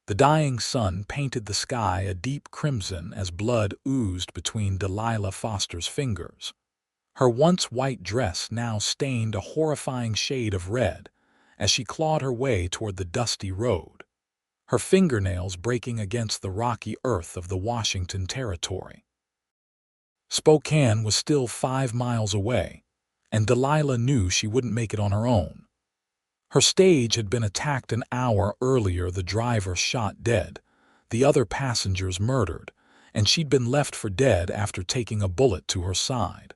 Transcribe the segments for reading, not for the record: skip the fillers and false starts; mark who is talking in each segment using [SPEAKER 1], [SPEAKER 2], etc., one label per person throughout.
[SPEAKER 1] The dying sun painted the sky a deep crimson as blood oozed between Delilah Foster's fingers. Her once white dress now stained a horrifying shade of red as she clawed her way toward the dusty road, her fingernails breaking against the rocky earth of the Washington Territory. Spokane was still 5 miles away, and Delilah knew she wouldn't make it on her own. Her stage had been attacked an hour earlier, the driver shot dead, the other passengers murdered, and she'd been left for dead after taking a bullet to her side.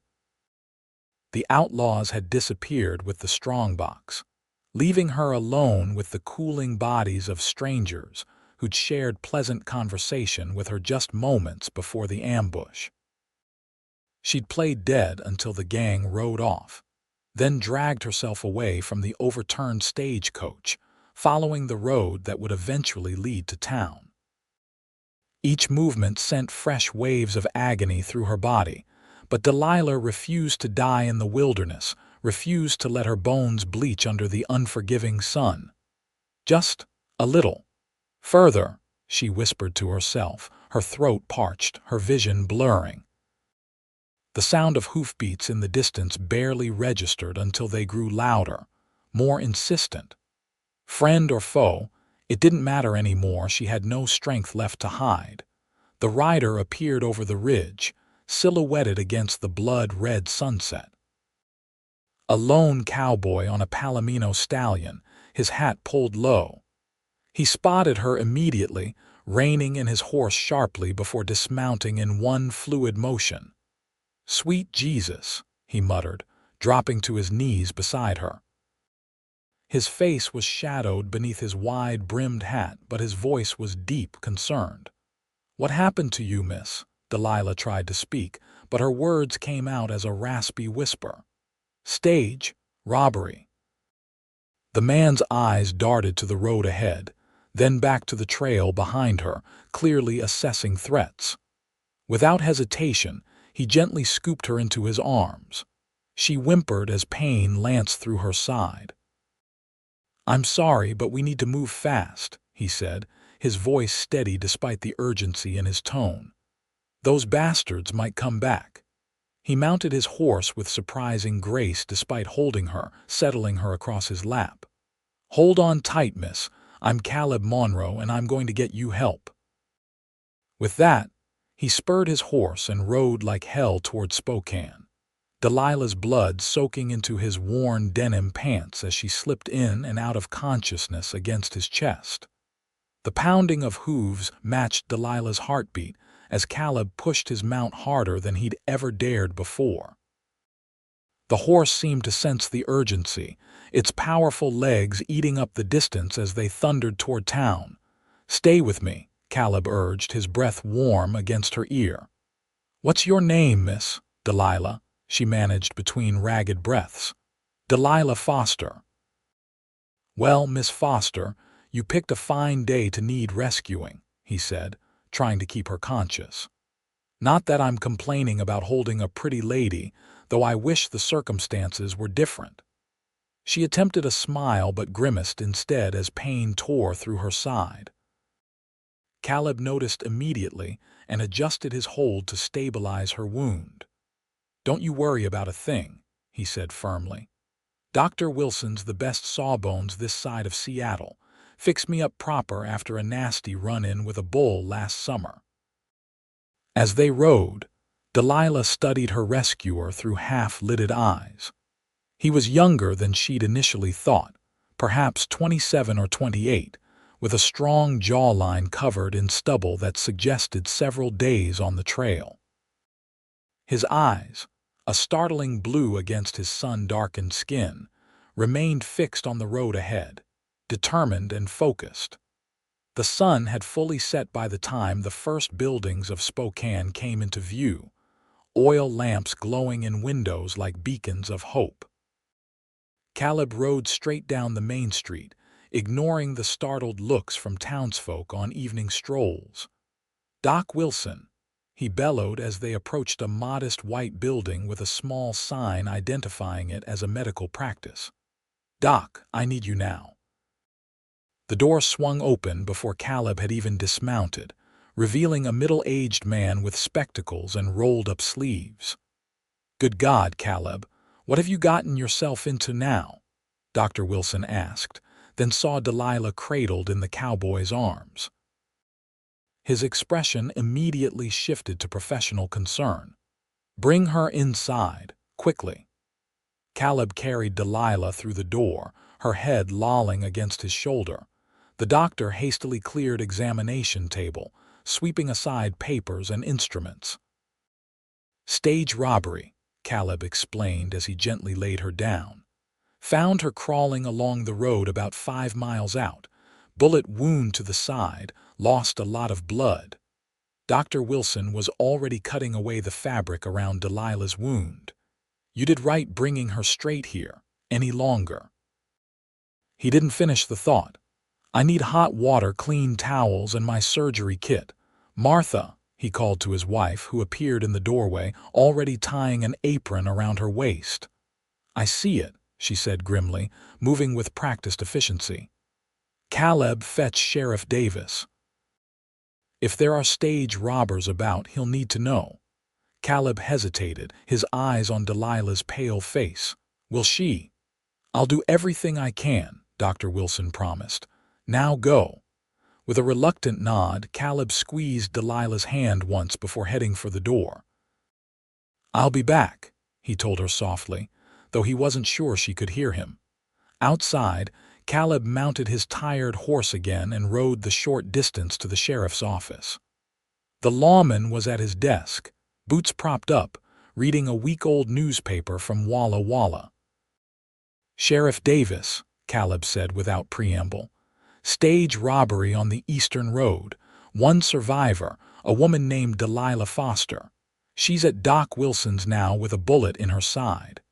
[SPEAKER 1] The outlaws had disappeared with the strongbox, leaving her alone with the cooling bodies of strangers who'd shared pleasant conversation with her just moments before the ambush. She'd played dead until the gang rode off, then dragged herself away from the overturned stagecoach, following the road that would eventually lead to town. Each movement sent fresh waves of agony through her body, but Delilah refused to die in the wilderness, refused to let her bones bleach under the unforgiving sun. Just a little further, she whispered to herself, her throat parched, her vision blurring. The sound of hoofbeats in the distance barely registered until they grew louder, more insistent. Friend or foe, it didn't matter anymore. She had no strength left to hide. The rider appeared over the ridge, silhouetted against the blood-red sunset. A lone cowboy on a Palomino stallion, his hat pulled low. He spotted her immediately, reining in his horse sharply before dismounting in one fluid motion. "Sweet Jesus," he muttered, dropping to his knees beside her. His face was shadowed beneath his wide-brimmed hat, but his voice was deep, concerned. "What happened to you, miss?" Delilah tried to speak, but her words came out as a raspy whisper. "Stage, robbery." The man's eyes darted to the road ahead, then back to the trail behind her, clearly assessing threats. Without hesitation, he gently scooped her into his arms. She whimpered as pain lanced through her side. "I'm sorry, but we need to move fast," he said, his voice steady despite the urgency in his tone. "Those bastards might come back." He mounted his horse with surprising grace despite holding her, settling her across his lap. "Hold on tight, miss. I'm Caleb Monroe, and I'm going to get you help." With that, he spurred his horse and rode like hell toward Spokane, Delilah's blood soaking into his worn denim pants as she slipped in and out of consciousness against his chest. The pounding of hooves matched Delilah's heartbeat as Caleb pushed his mount harder than he'd ever dared before. The horse seemed to sense the urgency, its powerful legs eating up the distance as they thundered toward town. "Stay with me," Caleb urged, his breath warm against her ear. "What's your name, miss?" "Delilah," she managed between ragged breaths. "Delilah Foster." "Well, Miss Foster, you picked a fine day to need rescuing," he said, trying to keep her conscious. "Not that I'm complaining about holding a pretty lady, though I wish the circumstances were different." She attempted a smile but grimaced instead as pain tore through her side. Caleb noticed immediately and adjusted his hold to stabilize her wound. "Don't you worry about a thing," he said firmly. "Dr. Wilson's the best sawbones this side of Seattle. Fixed me up proper after a nasty run-in with a bull last summer." As they rode, Delilah studied her rescuer through half-lidded eyes. He was younger than she'd initially thought, perhaps 27 or 28, with a strong jawline covered in stubble that suggested several days on the trail. His eyes, a startling blue against his sun-darkened skin, remained fixed on the road ahead, determined and focused. The sun had fully set by the time the first buildings of Spokane came into view, oil lamps glowing in windows like beacons of hope. Caleb rode straight down the main street, ignoring the startled looks from townsfolk on evening strolls. "Doc Wilson," he bellowed as they approached a modest white building with a small sign identifying it as a medical practice. "Doc, I need you now." The door swung open before Caleb had even dismounted, revealing a middle-aged man with spectacles and rolled-up sleeves. "Good God, Caleb, what have you gotten yourself into now?" Dr. Wilson asked, then saw Delilah cradled in the cowboy's arms. His expression immediately shifted to professional concern. "Bring her inside, quickly." Caleb carried Delilah through the door, her head lolling against his shoulder. The doctor hastily cleared examination table, sweeping aside papers and instruments. "Stage robbery," Caleb explained as he gently laid her down. "Found her crawling along the road about 5 miles out. Bullet wound to the side, lost a lot of blood." Dr. Wilson was already cutting away the fabric around Delilah's wound. "You did right bringing her straight here. Any longer?" He didn't finish the thought. "I need hot water, clean towels, and my surgery kit. Martha," he called to his wife, who appeared in the doorway, already tying an apron around her waist. "I see it," she said grimly, moving with practiced efficiency. "Caleb, fetch Sheriff Davis. If there are stage robbers about, he'll need to know." Caleb hesitated, his eyes on Delilah's pale face. "Will she?" "I'll do everything I can," Dr. Wilson promised. "Now go." With a reluctant nod, Caleb squeezed Delilah's hand once before heading for the door. "I'll be back," he told her softly, though he wasn't sure she could hear him. Outside, Caleb mounted his tired horse again and rode the short distance to the sheriff's office. The lawman was at his desk, boots propped up, reading a week-old newspaper from Walla Walla. "Sheriff Davis," Caleb said without preamble. "Stage robbery on the Eastern Road. One survivor, a woman named Delilah Foster. She's at Doc Wilson's now with a bullet in her side."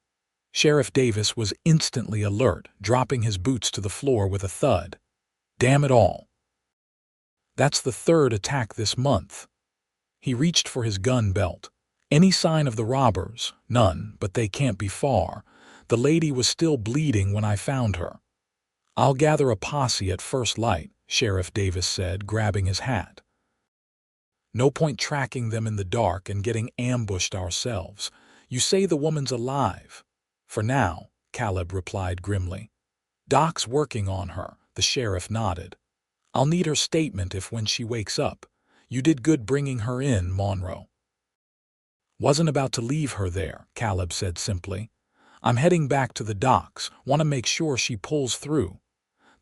[SPEAKER 1] Sheriff Davis was instantly alert, dropping his boots to the floor with a thud. "Damn it all. That's the third attack this month." He reached for his gun belt. "Any sign of the robbers?" "None, but they can't be far. The lady was still bleeding when I found her." "I'll gather a posse at first light," Sheriff Davis said, grabbing his hat. "No point tracking them in the dark and getting ambushed ourselves. You say the woman's alive?" "For now," Caleb replied grimly. "Doc's working on her," the sheriff nodded. "I'll need her statement if when she wakes up. You did good bringing her in, Monroe." "Wasn't about to leave her there," Caleb said simply. "I'm heading back to the docks, want to make sure she pulls through."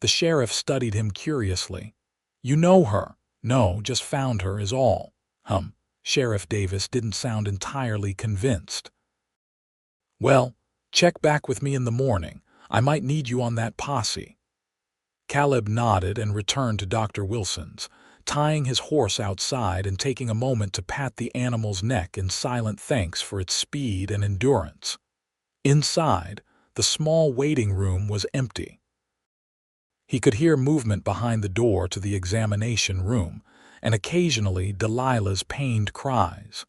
[SPEAKER 1] The sheriff studied him curiously. "You know her?" "No, just found her is all." Sheriff Davis didn't sound entirely convinced. "Well, check back with me in the morning. I might need you on that posse." Caleb nodded and returned to Dr. Wilson's, tying his horse outside and taking a moment to pat the animal's neck in silent thanks for its speed and endurance. Inside, the small waiting room was empty. He could hear movement behind the door to the examination room, and occasionally Delilah's pained cries.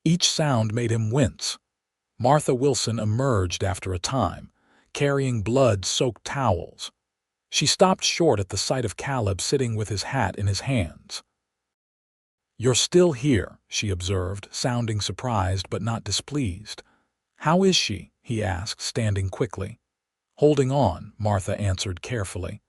[SPEAKER 1] Each sound made him wince. Martha Wilson emerged after a time, carrying blood-soaked towels. She stopped short at the sight of Caleb sitting with his hat in his hands. "You're still here," she observed, sounding surprised but not displeased. "How is she?" he asked, standing quickly. "Holding on," Martha answered carefully.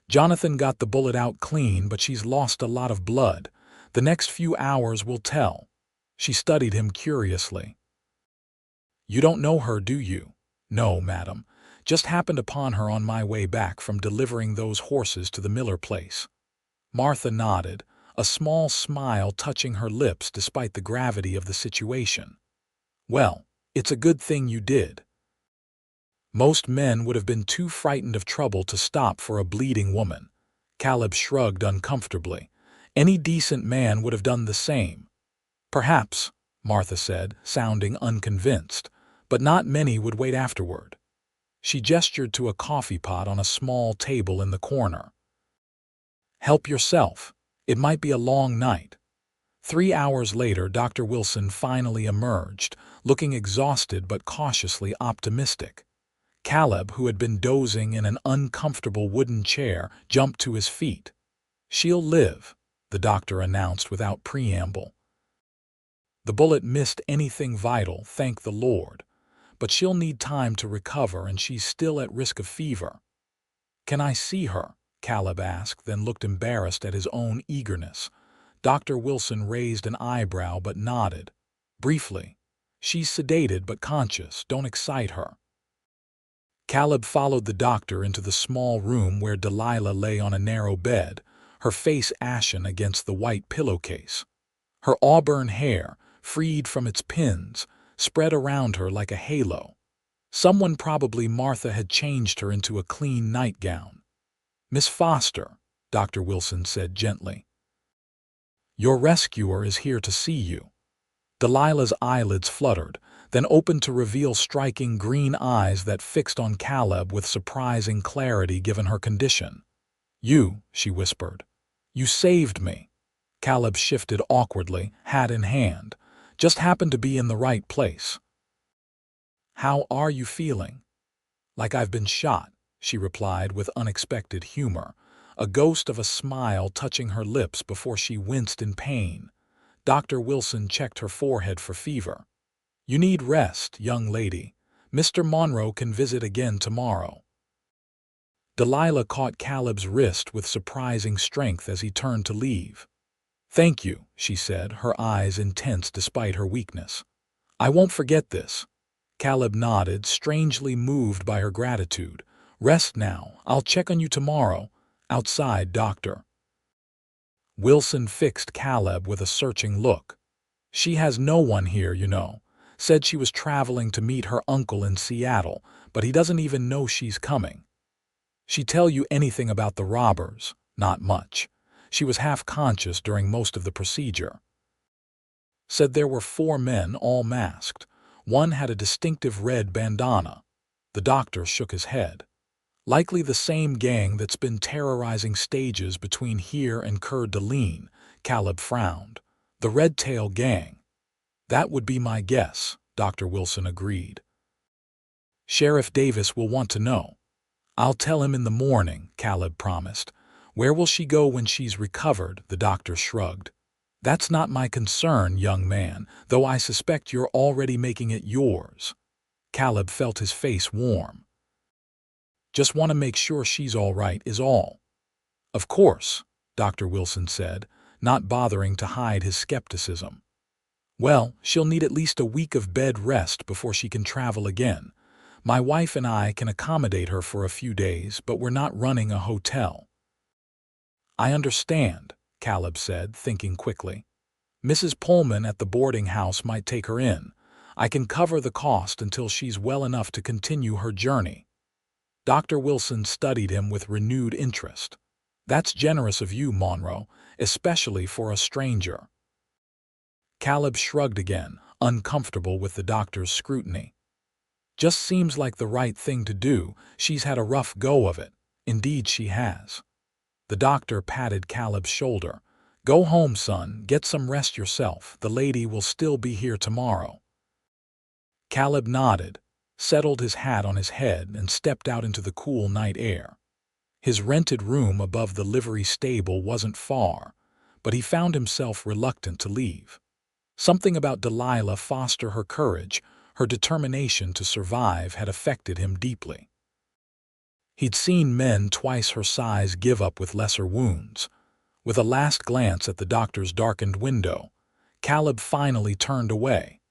[SPEAKER 1] "Jonathan got the bullet out clean, but she's lost a lot of blood. The next few hours will tell." She studied him curiously. "You don't know her, do you?" "No, madam. Just happened upon her on my way back from delivering those horses to the Miller place." Martha nodded, a small smile touching her lips despite the gravity of the situation. "Well, it's a good thing you did. Most men would have been too frightened of trouble to stop for a bleeding woman." Caleb shrugged uncomfortably. "Any decent man would have done the same." "Perhaps," Martha said, sounding unconvinced, "but not many would wait afterward." She gestured to a coffee pot on a small table in the corner. "Help yourself. It might be a long night." 3 hours later, Dr. Wilson finally emerged, looking exhausted but cautiously optimistic. Caleb, who had been dozing in an uncomfortable wooden chair, jumped to his feet. "She'll live," the doctor announced without preamble. "The bullet missed anything vital, thank the Lord. But she'll need time to recover, and she's still at risk of fever." "Can I see her?" Caleb asked, then looked embarrassed at his own eagerness. Dr. Wilson raised an eyebrow but nodded. Briefly, "She's sedated but conscious. Don't excite her." Caleb followed the doctor into the small room where Delilah lay on a narrow bed, her face ashen against the white pillowcase. Her auburn hair, freed from its pins, spread around her like a halo. Someone, probably Martha, had changed her into a clean nightgown. "Miss Foster," Dr. Wilson said gently, "your rescuer is here to see you." Delilah's eyelids fluttered, then opened to reveal striking green eyes that fixed on Caleb with surprising clarity given her condition. "You," she whispered. "You saved me." Caleb shifted awkwardly, hat in hand. "Just happened to be in the right place." "How are you feeling?" "Like I've been shot," she replied with unexpected humor, a ghost of a smile touching her lips before she winced in pain. Dr. Wilson checked her forehead for fever. "You need rest, young lady. Mr. Monroe can visit again tomorrow." Delilah caught Caleb's wrist with surprising strength as he turned to leave. "Thank you," she said, her eyes intense despite her weakness. "I won't forget this." Caleb nodded, strangely moved by her gratitude. "Rest now. I'll check on you tomorrow." "Outside, doctor." Wilson fixed Caleb with a searching look. "She has no one here, you know. Said she was traveling to meet her uncle in Seattle, but he doesn't even know she's coming." "She tell you anything about the robbers?" "Not much. She was half-conscious during most of the procedure." "Said there were 4 men, all masked. One had a distinctive red bandana." The doctor shook his head. "Likely the same gang that's been terrorizing stages between here and Coeur d'Alene." Caleb frowned. "The Red Tail Gang." "That would be my guess," Dr. Wilson agreed. "Sheriff Davis will want to know." "I'll tell him in the morning," Caleb promised. "Where will she go when she's recovered?" The doctor shrugged. "That's not my concern, young man, though I suspect you're already making it yours." Caleb felt his face warm. "Just want to make sure she's all right is all." "Of course," Dr. Wilson said, not bothering to hide his skepticism. "Well, she'll need at least a week of bed rest before she can travel again. My wife and I can accommodate her for a few days, but we're not running a hotel." "I understand," Caleb said, thinking quickly. "Mrs. Pullman at the boarding house might take her in. I can cover the cost until she's well enough to continue her journey." Dr. Wilson studied him with renewed interest. "That's generous of you, Monroe, especially for a stranger." Caleb shrugged again, uncomfortable with the doctor's scrutiny. "Just seems like the right thing to do. She's had a rough go of it." "Indeed she has." The doctor patted Caleb's shoulder. "Go home, son. Get some rest yourself. The lady will still be here tomorrow." Caleb nodded, settled his hat on his head, and stepped out into the cool night air. His rented room above the livery stable wasn't far, but he found himself reluctant to leave. Something about Delilah Foster, her courage, her determination to survive, had affected him deeply. He'd seen men twice her size give up with lesser wounds. With a last glance at the doctor's darkened window, Caleb finally turned away.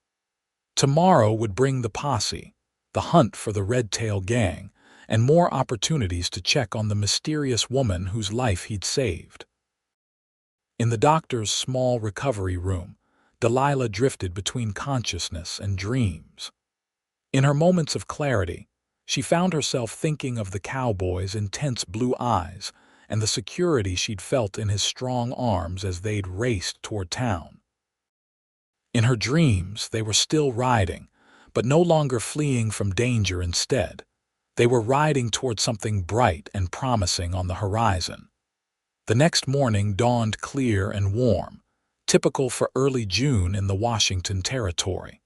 [SPEAKER 1] Tomorrow would bring the posse, the hunt for the Red Tail Gang, and more opportunities to check on the mysterious woman whose life he'd saved. In the doctor's small recovery room, Delilah drifted between consciousness and dreams. In her moments of clarity, she found herself thinking of the cowboy's intense blue eyes and the security she'd felt in his strong arms as they'd raced toward town. In her dreams, they were still riding, but no longer fleeing from danger. Instead, they were riding toward something bright and promising on the horizon. The next morning dawned clear and warm, typical for early June in the Washington Territory.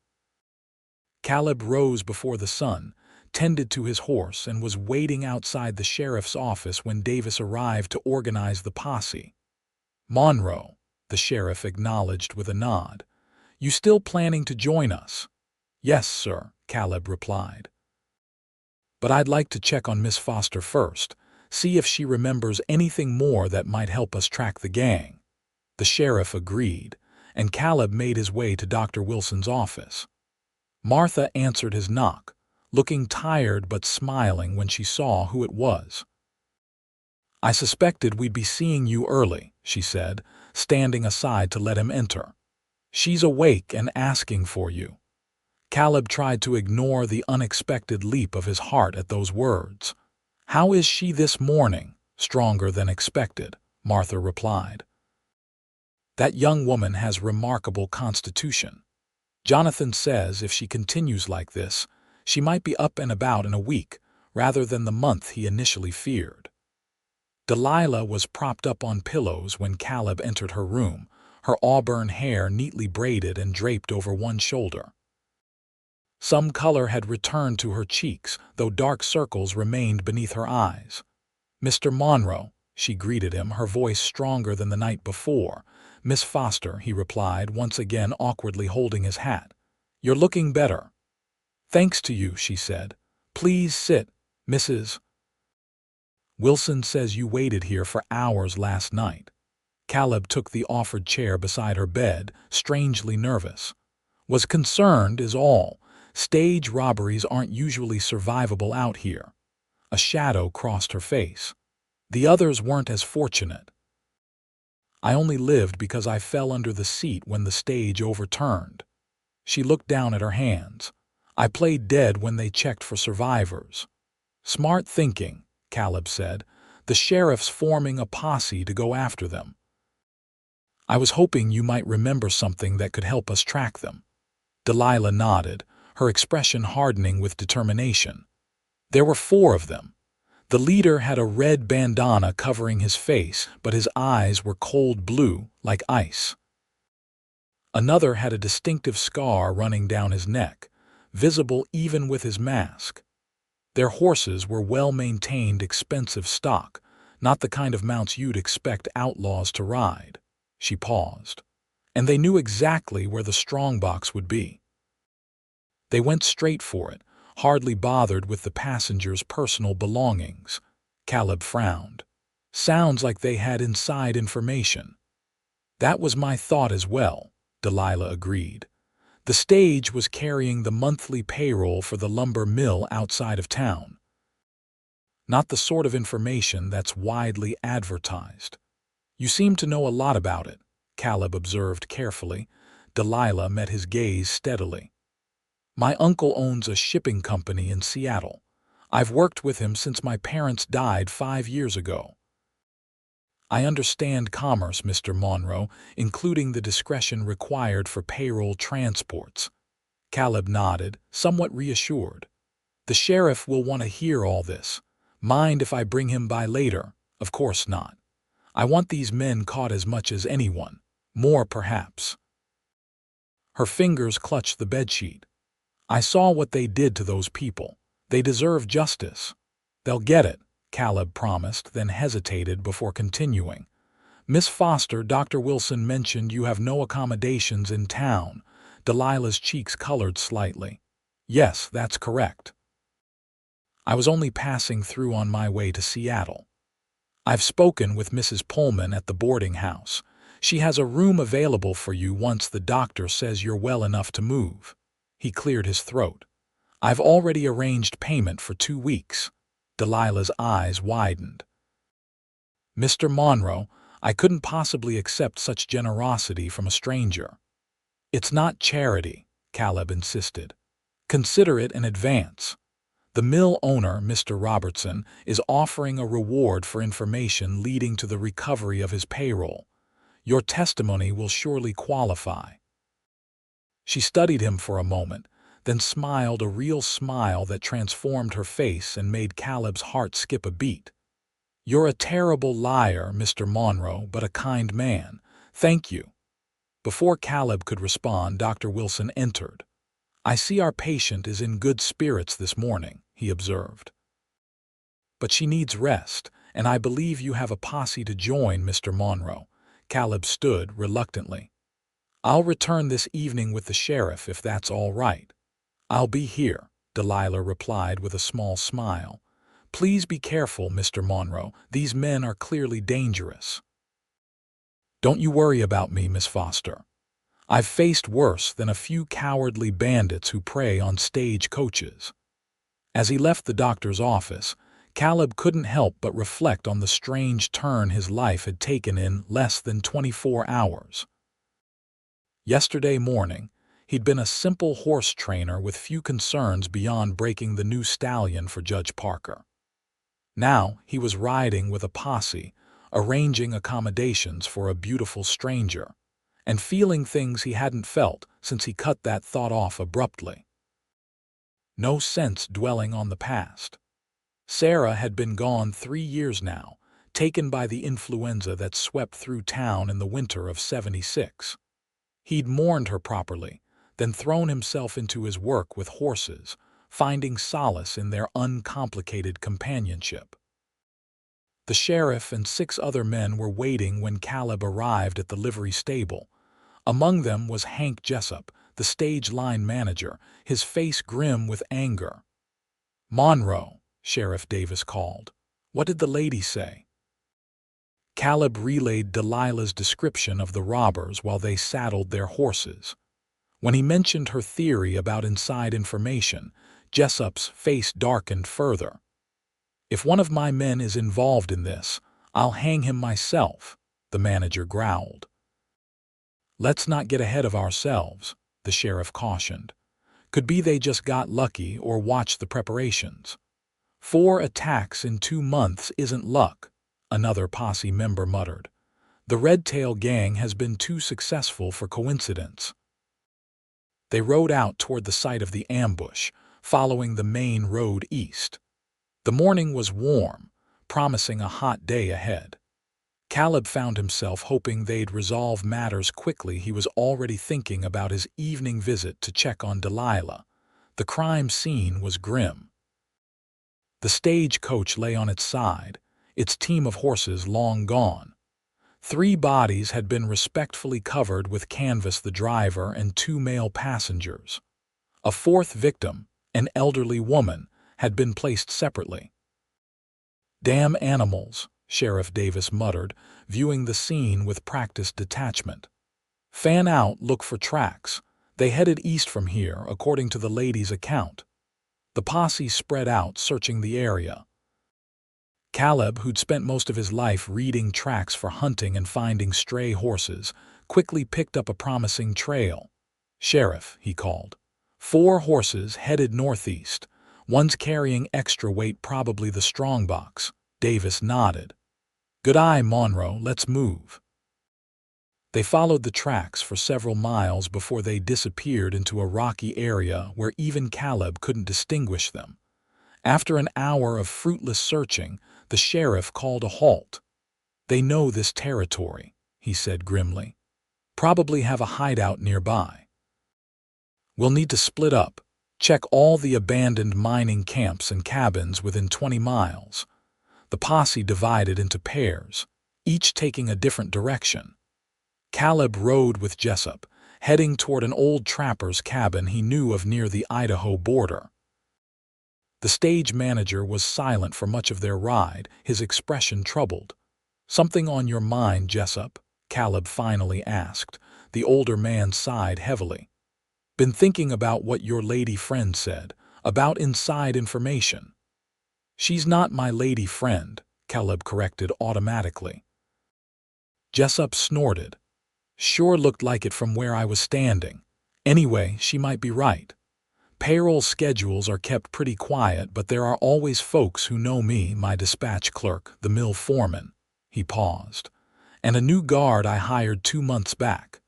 [SPEAKER 1] Caleb rose before the sun, tended to his horse and was waiting outside the sheriff's office when Davis arrived to organize the posse. "Monroe," the sheriff acknowledged with a nod. "You still planning to join us?" "Yes, sir," Caleb replied. "But I'd like to check on Miss Foster first, see if she remembers anything more that might help us track the gang." The sheriff agreed, and Caleb made his way to Dr. Wilson's office. Martha answered his knock, looking tired but smiling when she saw who it was. "I suspected we'd be seeing you early," she said, standing aside to let him enter. "She's awake and asking for you." Caleb tried to ignore the unexpected leap of his heart at those words. "How is she this morning?" "Stronger than expected," Martha replied. "That young woman has remarkable constitution. Jonathan says if she continues like this, she might be up and about in a week, rather than the month he initially feared." Delilah was propped up on pillows when Caleb entered her room, her auburn hair neatly braided and draped over one shoulder. Some color had returned to her cheeks, though dark circles remained beneath her eyes. "Mr. Monroe," she greeted him, her voice stronger than the night before. "Miss Foster," he replied, once again awkwardly holding his hat. "You're looking better." "Thanks to you," she said. "Please sit, Mrs. Wilson says you waited here for hours last night." Caleb took the offered chair beside her bed, strangely nervous. "Was concerned is all. Stage robberies aren't usually survivable out here." A shadow crossed her face. "The others weren't as fortunate. I only lived because I fell under the seat when the stage overturned." She looked down at her hands. "I played dead when they checked for survivors." "Smart thinking," Caleb said. "The sheriff's forming a posse to go after them. I was hoping you might remember something that could help us track them." Delilah nodded, her expression hardening with determination. "There were 4 of them. The leader had a red bandana covering his face, but his eyes were cold blue, like ice. Another had a distinctive scar running down his neck, visible even with his mask. Their horses were well-maintained, expensive stock, not the kind of mounts you'd expect outlaws to ride." She paused. "And they knew exactly where the strongbox would be. They went straight for it, hardly bothered with the passengers' personal belongings." Caleb frowned. "Sounds like they had inside information." "That was my thought as well," Delilah agreed. "The stage was carrying the monthly payroll for the lumber mill outside of town. Not the sort of information that's widely advertised." "You seem to know a lot about it," Caleb observed carefully. Delilah met his gaze steadily. "My uncle owns a shipping company in Seattle. I've worked with him since my parents died 5 years ago. I understand commerce, Mr. Monroe, including the discretion required for payroll transports." Caleb nodded, somewhat reassured. "The sheriff will want to hear all this. Mind if I bring him by later?" "Of course not. I want these men caught as much as anyone. More, perhaps." Her fingers clutched the bedsheet. "I saw what they did to those people. They deserve justice." "They'll get it," Caleb promised, then hesitated before continuing. "Miss Foster, Dr. Wilson mentioned you have no accommodations in town." Delilah's cheeks colored slightly. "Yes, that's correct. I was only passing through on my way to Seattle. I've spoken with Mrs. Pullman at the boarding house. She has a room available for you once the doctor says you're well enough to move." He cleared his throat. "I've already arranged payment for 2 weeks." Delilah's eyes widened. "Mr. Monroe, I couldn't possibly accept such generosity from a stranger." "It's not charity," Caleb insisted. "Consider it an advance. The mill owner, Mr. Robertson, is offering a reward for information leading to the recovery of his payroll. Your testimony will surely qualify." She studied him for a moment, then smiled a real smile that transformed her face and made Caleb's heart skip a beat. "You're a terrible liar, Mr. Monroe, but a kind man. Thank you." Before Caleb could respond, Dr. Wilson entered. "I see our patient is in good spirits this morning," he observed. "But she needs rest, and I believe you have a posse to join, Mr. Monroe." Caleb stood reluctantly. "I'll return this evening with the sheriff if that's all right." "I'll be here," Delilah replied with a small smile. "Please be careful, Mr. Monroe. These men are clearly dangerous." "Don't you worry about me, Miss Foster. I've faced worse than a few cowardly bandits who prey on stagecoaches." As he left the doctor's office, Caleb couldn't help but reflect on the strange turn his life had taken in less than 24 hours. Yesterday morning, he'd been a simple horse trainer with few concerns beyond breaking the new stallion for Judge Parker. Now he was riding with a posse, arranging accommodations for a beautiful stranger, and feeling things he hadn't felt since he cut that thought off abruptly. No sense dwelling on the past. Sarah had been gone 3 years now, taken by the influenza that swept through town in the winter of '76. He'd mourned her properly, then thrown himself into his work with horses, finding solace in their uncomplicated companionship. The sheriff and 6 other men were waiting when Caleb arrived at the livery stable. Among them was Hank Jessup, the stage line manager, his face grim with anger. "Monroe," Sheriff Davis called. "What did the lady say?" Caleb relayed Delilah's description of the robbers while they saddled their horses. When he mentioned her theory about inside information, Jessup's face darkened further. "If one of my men is involved in this, I'll hang him myself," the manager growled. "Let's not get ahead of ourselves," the sheriff cautioned. "Could be they just got lucky or watched the preparations." 4 attacks in 2 months isn't luck," another posse member muttered. "The Redtail gang has been too successful for coincidence." They rode out toward the site of the ambush, following the main road east. The morning was warm, promising a hot day ahead. Caleb found himself hoping they'd resolve matters quickly. He was already thinking about his evening visit to check on Delilah. The crime scene was grim. The stagecoach lay on its side, its team of horses long gone. 3 bodies had been respectfully covered with canvas, the driver and 2 male passengers. A 4th victim, an elderly woman, had been placed separately. "Damn animals," Sheriff Davis muttered, viewing the scene with practiced detachment. "Fan out, look for tracks. They headed east from here, according to the lady's account." The posse spread out, searching the area. Caleb, who'd spent most of his life reading tracks for hunting and finding stray horses, quickly picked up a promising trail. "Sheriff," he called. 4 horses headed northeast. One's carrying extra weight, probably the strongbox." Davis nodded. "Good eye, Monroe, let's move." They followed the tracks for several miles before they disappeared into a rocky area where even Caleb couldn't distinguish them. After an hour of fruitless searching, the sheriff called a halt. "They know this territory," he said grimly. "Probably have a hideout nearby. We'll need to split up, check all the abandoned mining camps and cabins within 20 miles. The posse divided into pairs, each taking a different direction. Caleb rode with Jessup, heading toward an old trapper's cabin he knew of near the Idaho border. The stage manager was silent for much of their ride, his expression troubled. "Something on your mind, Jessup?" Caleb finally asked. The older man sighed heavily. "Been thinking about what your lady friend said, about inside information." "She's not my lady friend," Caleb corrected automatically. Jessup snorted. "Sure looked like it from where I was standing. Anyway, she might be right. Payroll schedules are kept pretty quiet, but there are always folks who know me, my dispatch clerk, the mill foreman." He paused. "And a new guard I hired 2 months back.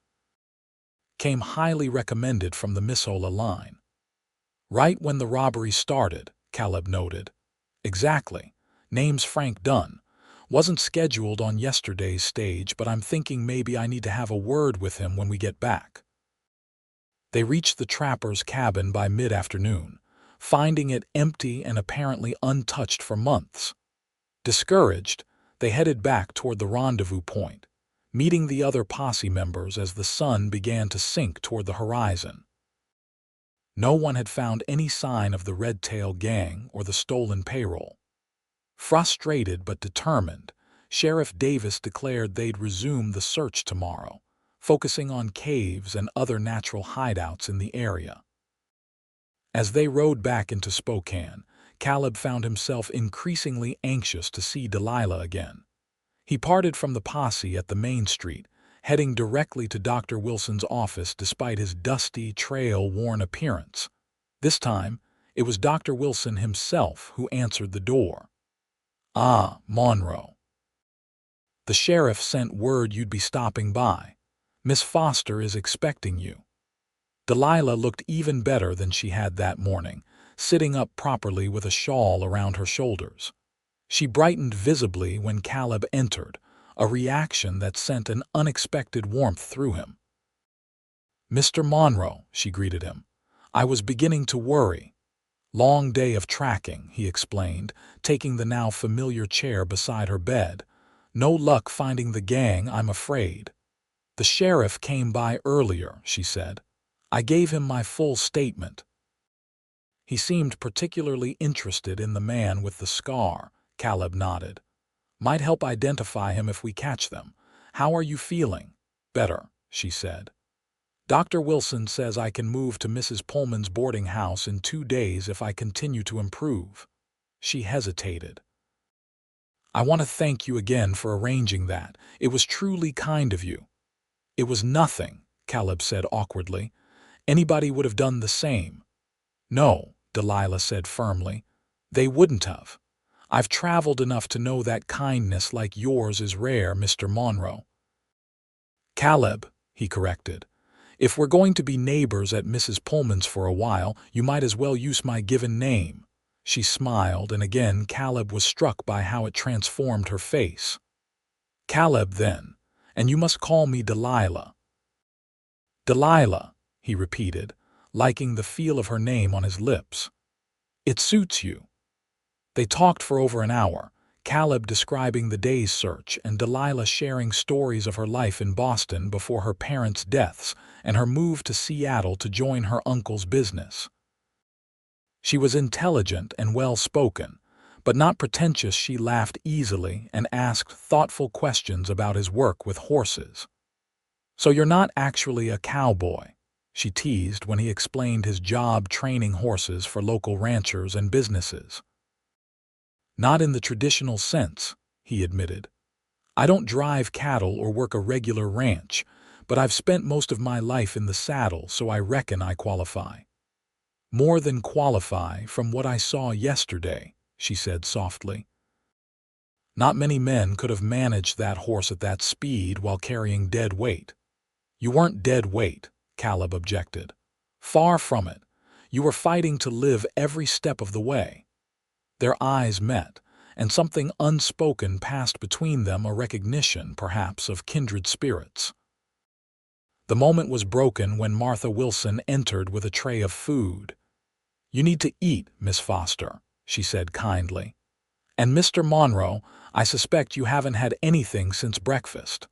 [SPEAKER 1] Came highly recommended from the Missoula line." "Right when the robbery started," Caleb noted. "Exactly. Name's Frank Dunn. Wasn't scheduled on yesterday's stage, but I'm thinking maybe I need to have a word with him when we get back." They reached the trapper's cabin by mid-afternoon. finding it empty and apparently untouched for months. Discouraged, they headed back toward the rendezvous point, meeting the other posse members as the sun began to sink toward the horizon. No one had found any sign of the Red Tail gang or the stolen payroll. Frustrated but determined, Sheriff Davis declared they'd resume the search tomorrow, focusing on caves and other natural hideouts in the area. As they rode back into Spokane, Caleb found himself increasingly anxious to see Delilah again. He parted from the posse at the main street, heading directly to Dr. Wilson's office despite his dusty, trail-worn appearance. This time, it was Dr. Wilson himself who answered the door. "Ah, Monroe. The sheriff sent word you'd be stopping by. Miss Foster is expecting you." Delilah looked even better than she had that morning, sitting up properly with a shawl around her shoulders. She brightened visibly when Caleb entered, a reaction that sent an unexpected warmth through him. "Mr. Monroe," she greeted him. "I was beginning to worry." "Long day of tracking," he explained, taking the now familiar chair beside her bed. "No luck finding the gang, I'm afraid." "The sheriff came by earlier," she said. "I gave him my full statement." "He seemed particularly interested in the man with the scar," Caleb nodded. "Might help identify him if we catch them. How are you feeling?" "Better," she said. "Dr. Wilson says I can move to Mrs. Pullman's boarding house in 2 days if I continue to improve." She hesitated. "I want to thank you again for arranging that. It was truly kind of you." "It was nothing," Caleb said awkwardly. "Anybody would have done the same." "No," Delilah said firmly. "They wouldn't have. I've traveled enough to know that kindness like yours is rare, Mr. Monroe." "Caleb," he corrected. "If we're going to be neighbors at Mrs. Pullman's for a while, you might as well use my given name." She smiled, and again Caleb was struck by how it transformed her face. "Caleb, then, and you must call me Delilah." "Delilah," he repeated, liking the feel of her name on his lips. "It suits you." They talked for over an hour, Caleb describing the day's search and Delilah sharing stories of her life in Boston before her parents' deaths and her move to Seattle to join her uncle's business. She was intelligent and well-spoken, but not pretentious. She laughed easily and asked thoughtful questions about his work with horses. "So you're not actually a cowboy," she teased when he explained his job training horses for local ranchers and businesses. "Not in the traditional sense," he admitted. "I don't drive cattle or work a regular ranch, but I've spent most of my life in the saddle, so I reckon I qualify." "More than qualify from what I saw yesterday," she said softly. "Not many men could have managed that horse at that speed while carrying dead weight." "You weren't dead weight," Caleb objected. "Far from it. You were fighting to live every step of the way." Their eyes met, and something unspoken passed between them, a recognition, perhaps, of kindred spirits. The moment was broken when Martha Wilson entered with a tray of food. "You need to eat, Miss Foster," she said kindly. "And Mr. Monroe, I suspect you haven't had anything since breakfast."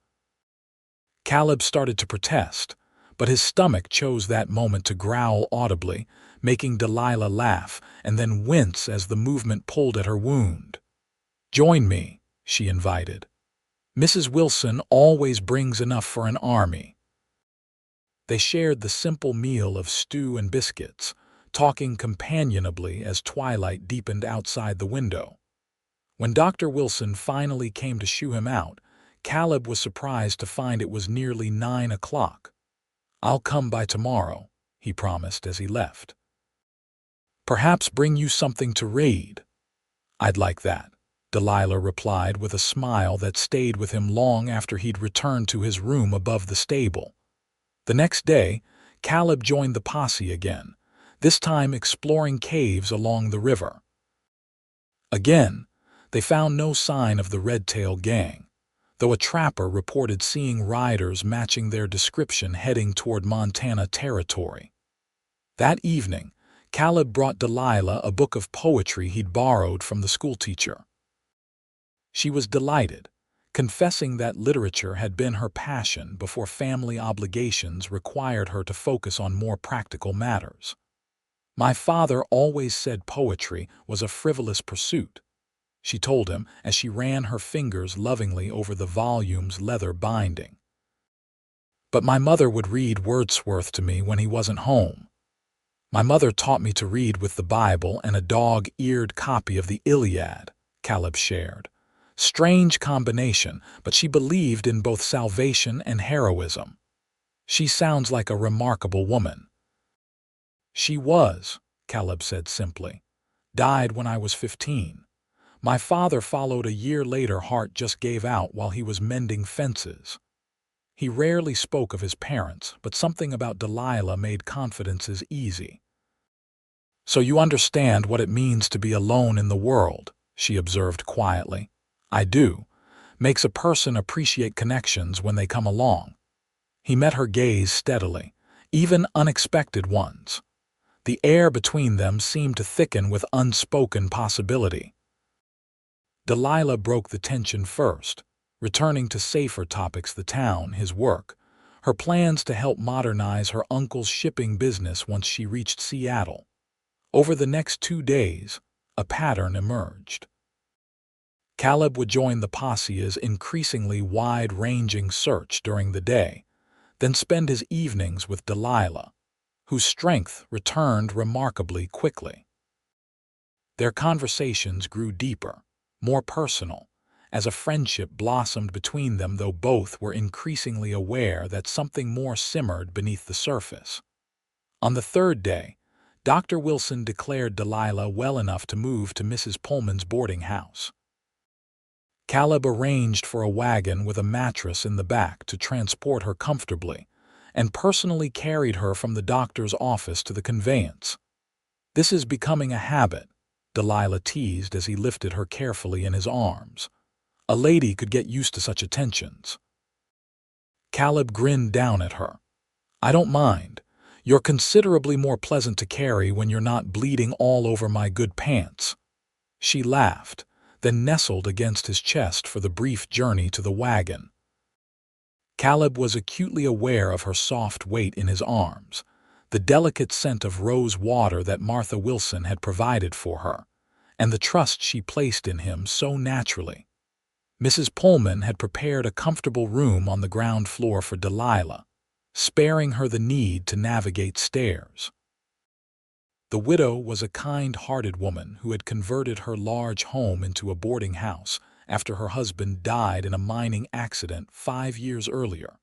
[SPEAKER 1] Caleb started to protest, but his stomach chose that moment to growl audibly, making Delilah laugh and then wince as the movement pulled at her wound. "Join me," she invited. "Mrs. Wilson always brings enough for an army." They shared the simple meal of stew and biscuits, talking companionably as twilight deepened outside the window. When Dr. Wilson finally came to shoo him out, Caleb was surprised to find it was nearly 9 o'clock. "I'll come by tomorrow," he promised as he left. "Perhaps bring you something to read." "I'd like that," Delilah replied with a smile that stayed with him long after he'd returned to his room above the stable. The next day, Caleb joined the posse again, this time exploring caves along the river. Again, they found no sign of the Red Tail gang, though a trapper reported seeing riders matching their description heading toward Montana territory. That evening, Caleb brought Delilah a book of poetry he'd borrowed from the schoolteacher. She was delighted, confessing that literature had been her passion before family obligations required her to focus on more practical matters. "My father always said poetry was a frivolous pursuit," she told him as she ran her fingers lovingly over the volume's leather binding. "But my mother would read Wordsworth to me when he wasn't home. My mother taught me to read with the Bible and a dog-eared copy of the Iliad," Caleb shared. "Strange combination, but she believed in both salvation and heroism. She sounds like a remarkable woman." "She was," Caleb said simply. "Died when I was 15. My father followed a year later. Heart just gave out while he was mending fences." He rarely spoke of his parents, but something about Delilah made confidences easy. "So you understand what it means to be alone in the world," she observed quietly. "I do. Makes a person appreciate connections when they come along." He met her gaze steadily, even unexpected ones. The air between them seemed to thicken with unspoken possibility. Delilah broke the tension first, returning to safer topics: the town, his work, her plans to help modernize her uncle's shipping business once she reached Seattle. Over the next 2 days, a pattern emerged. Caleb would join the posse's increasingly wide-ranging search during the day, then spend his evenings with Delilah, whose strength returned remarkably quickly. Their conversations grew deeper, more personal, as a friendship blossomed between them, though both were increasingly aware that something more simmered beneath the surface. On the 3rd day, Dr. Wilson declared Delilah well enough to move to Mrs. Pullman's boarding house. Caleb arranged for a wagon with a mattress in the back to transport her comfortably, and personally carried her from the doctor's office to the conveyance. "This is becoming a habit," Delilah teased as he lifted her carefully in his arms. "A lady could get used to such attentions." Caleb grinned down at her. "I don't mind. You're considerably more pleasant to carry when you're not bleeding all over my good pants." She laughed, then nestled against his chest for the brief journey to the wagon. Caleb was acutely aware of her soft weight in his arms, the delicate scent of rose water that Martha Wilson had provided for her, and the trust she placed in him so naturally. Mrs. Pullman had prepared a comfortable room on the ground floor for Delilah, sparing her the need to navigate stairs. The widow was a kind-hearted woman who had converted her large home into a boarding house after her husband died in a mining accident 5 years earlier.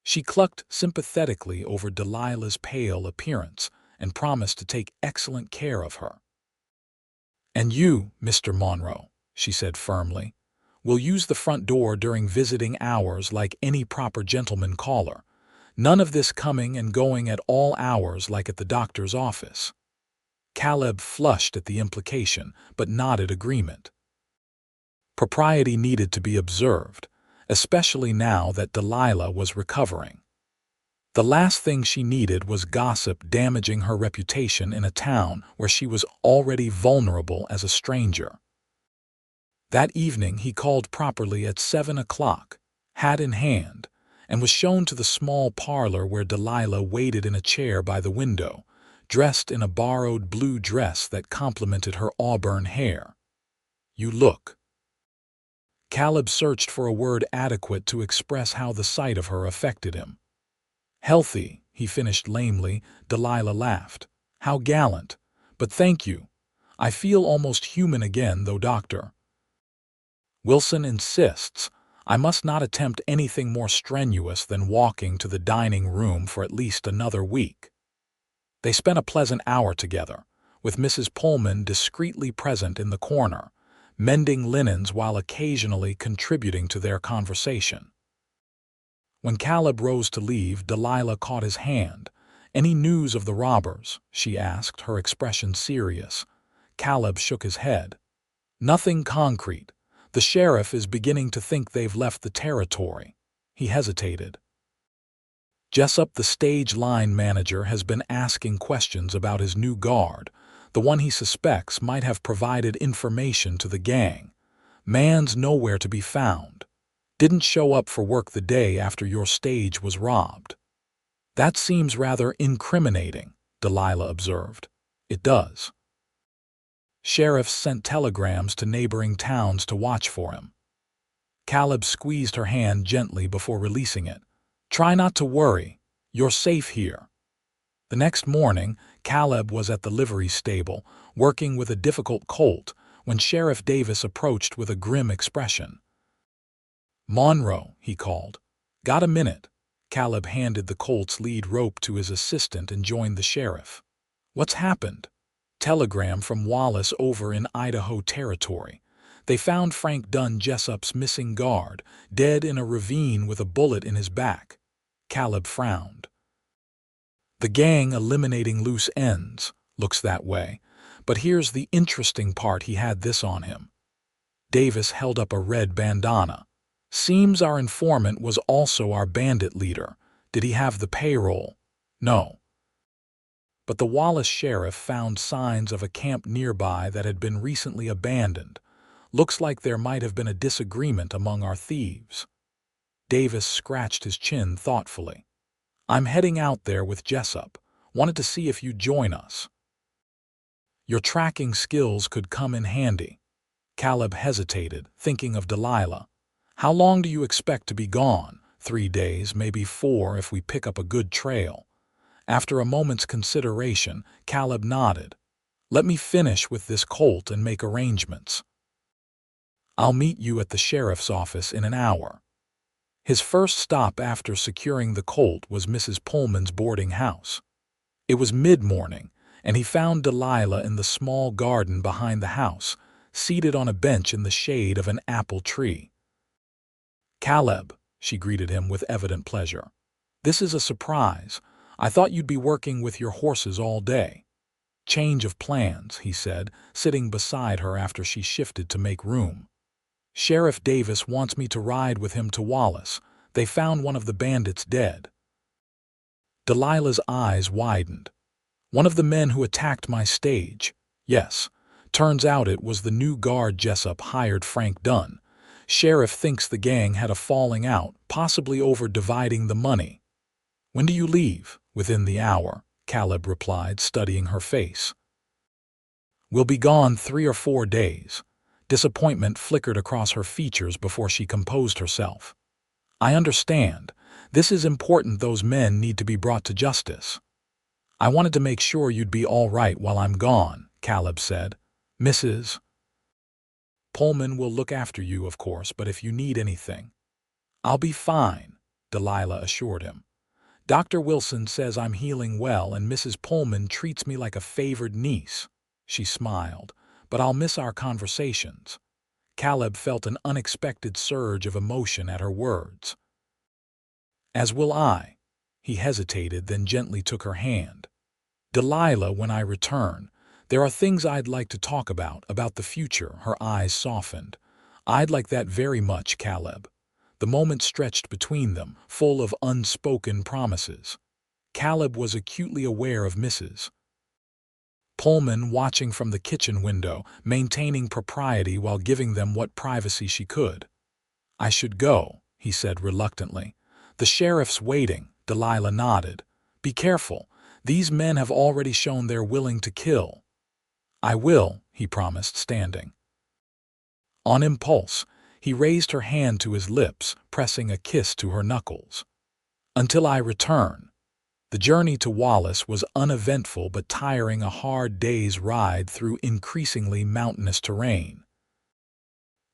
[SPEAKER 1] She clucked sympathetically over Delilah's pale appearance and promised to take excellent care of her. "And you, Mr. Monroe," she said firmly, "will use the front door during visiting hours like any proper gentleman caller. None of this coming and going at all hours like at the doctor's office." Caleb flushed at the implication, but nodded agreement. Propriety needed to be observed, especially now that Delilah was recovering. The last thing she needed was gossip damaging her reputation in a town where she was already vulnerable as a stranger. That evening he called properly at 7 o'clock, hat in hand, and was shown to the small parlor where Delilah waited in a chair by the window, dressed in a borrowed blue dress that complemented her auburn hair. "You look—" Caleb searched for a word adequate to express how the sight of her affected him. "Healthy," he finished lamely. Delilah laughed. "How gallant! But thank you. I feel almost human again, though, Doctor Wilson insists I must not attempt anything more strenuous than walking to the dining room for at least another week." They spent a pleasant hour together, with Mrs. Pullman discreetly present in the corner, mending linens while occasionally contributing to their conversation. When Caleb rose to leave, Delilah caught his hand. "Any news of the robbers?" she asked, her expression serious. Caleb shook his head. "Nothing concrete. The sheriff is beginning to think they've left the territory." He hesitated. Jessup, the stage line manager, has been asking questions about his new guard. The one he suspects might have provided information to the gang. Man's nowhere to be found. Didn't show up for work the day after your stage was robbed. That seems rather incriminating, Delilah observed. It does. Sheriffs sent telegrams to neighboring towns to watch for him. Caleb squeezed her hand gently before releasing it. Try not to worry. You're safe here. The next morning, Caleb was at the livery stable, working with a difficult colt, when Sheriff Davis approached with a grim expression. Monroe, he called. Got a minute? Caleb handed the colt's lead rope to his assistant and joined the sheriff. What's happened? Telegram from Wallace over in Idaho Territory. They found Frank Dunn, Jessup's missing guard, dead in a ravine with a bullet in his back. Caleb frowned. The gang eliminating loose ends. Looks that way. But here's the interesting part, he had this on him. Davis held up a red bandana. Seems our informant was also our bandit leader. Did he have the payroll? No. But the Wallace sheriff found signs of a camp nearby that had been recently abandoned. Looks like there might have been a disagreement among our thieves. Davis scratched his chin thoughtfully. I'm heading out there with Jessup. Wanted to see if you'd join us. Your tracking skills could come in handy. Caleb hesitated, thinking of Delilah. How long do you expect to be gone? 3 days, maybe 4 if we pick up a good trail. After a moment's consideration, Caleb nodded. Let me finish with this colt and make arrangements. I'll meet you at the sheriff's office in an hour. His first stop after securing the colt was Mrs. Pullman's boarding house. It was mid-morning, and he found Delilah in the small garden behind the house, seated on a bench in the shade of an apple tree. Caleb, she greeted him with evident pleasure. This is a surprise. I thought you'd be working with your horses all day. Change of plans, he said, sitting beside her after she shifted to make room. Sheriff Davis wants me to ride with him to Wallace. They found one of the bandits dead. Delilah's eyes widened. One of the men who attacked my stage. Yes. Turns out it was the new guard Jessup hired, Frank Dunn. Sheriff thinks the gang had a falling out, possibly over dividing the money. When do you leave? Within the hour, Caleb replied, studying her face. We'll be gone 3 or 4 days. Disappointment flickered across her features before she composed herself. I understand. This is important. Those men need to be brought to justice. I wanted to make sure you'd be all right while I'm gone, Caleb said. Mrs. Pullman will look after you, of course, but if you need anything. I'll be fine, Delilah assured him. Dr. Wilson says I'm healing well, and Mrs. Pullman treats me like a favored niece. She smiled. But I'll miss our conversations. Caleb felt an unexpected surge of emotion at her words. As will I. He hesitated, then gently took her hand. Delilah, when I return, there are things I'd like to talk about the future. Her eyes softened. I'd like that very much, Caleb. The moment stretched between them, full of unspoken promises. Caleb was acutely aware of Mrs. Pullman watching from the kitchen window, maintaining propriety while giving them what privacy she could. I should go, he said reluctantly. The sheriff's waiting. Delilah nodded. Be careful. These men have already shown they're willing to kill. I will, he promised, standing. On impulse, he raised her hand to his lips, pressing a kiss to her knuckles. Until I return. The journey to Wallace was uneventful but tiring, a hard day's ride through increasingly mountainous terrain.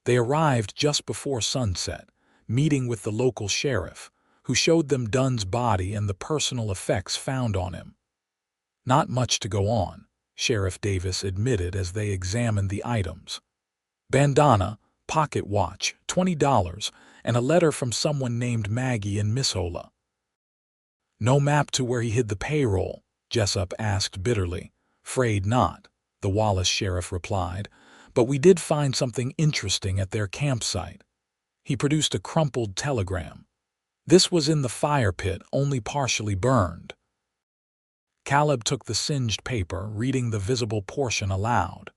[SPEAKER 1] They arrived just before sunset, meeting with the local sheriff, who showed them Dunn's body and the personal effects found on him. Not much to go on, Sheriff Davis admitted as they examined the items. Bandana, pocket watch, $20, and a letter from someone named Maggie in Missoula. No map to where he hid the payroll, Jessup asked bitterly. Afraid not, the Wallace sheriff replied, but we did find something interesting at their campsite. He produced a crumpled telegram. This was in the fire pit, only partially burned. Caleb took the singed paper, reading the visible portion aloud.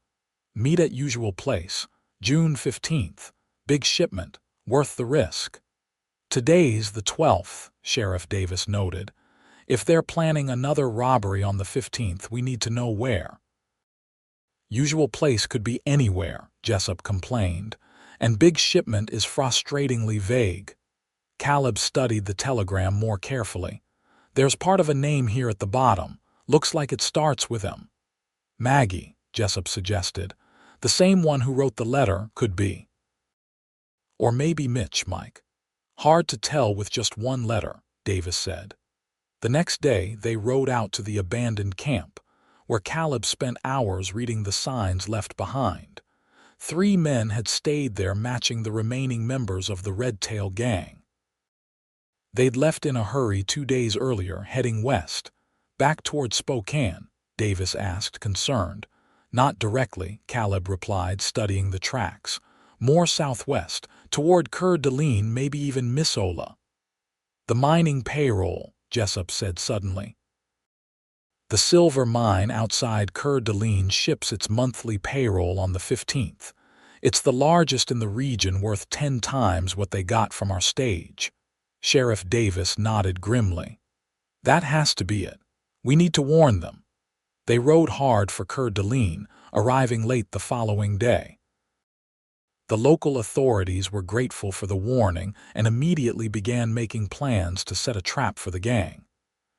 [SPEAKER 1] Meet at usual place, June 15th. Big shipment, worth the risk. Today's the 12th, Sheriff Davis noted. If they're planning another robbery on the 15th, we need to know where. Usual place could be anywhere, Jessup complained, and big shipment is frustratingly vague. Caleb studied the telegram more carefully. There's part of a name here at the bottom. Looks like it starts with M. Maggie, Jessup suggested. The same one who wrote the letter could be. Or maybe Mitch, Mike. Hard to tell with just one letter, Davis said. The next day, they rode out to the abandoned camp, where Caleb spent hours reading the signs left behind. 3 men had stayed there, matching the remaining members of the Red Tail gang. They'd left in a hurry 2 days earlier, heading west. Back toward Spokane, Davis asked, concerned. Not directly, Caleb replied, studying the tracks. More southwest, toward Coeur d'Alene, maybe even Missoula. The mining payroll, Jessup said suddenly. The silver mine outside Coeur d'Alene ships its monthly payroll on the 15th. It's the largest in the region, worth 10 times what they got from our stage. Sheriff Davis nodded grimly. That has to be it. We need to warn them. They rode hard for Coeur d'Alene, arriving late the following day. The local authorities were grateful for the warning and immediately began making plans to set a trap for the gang.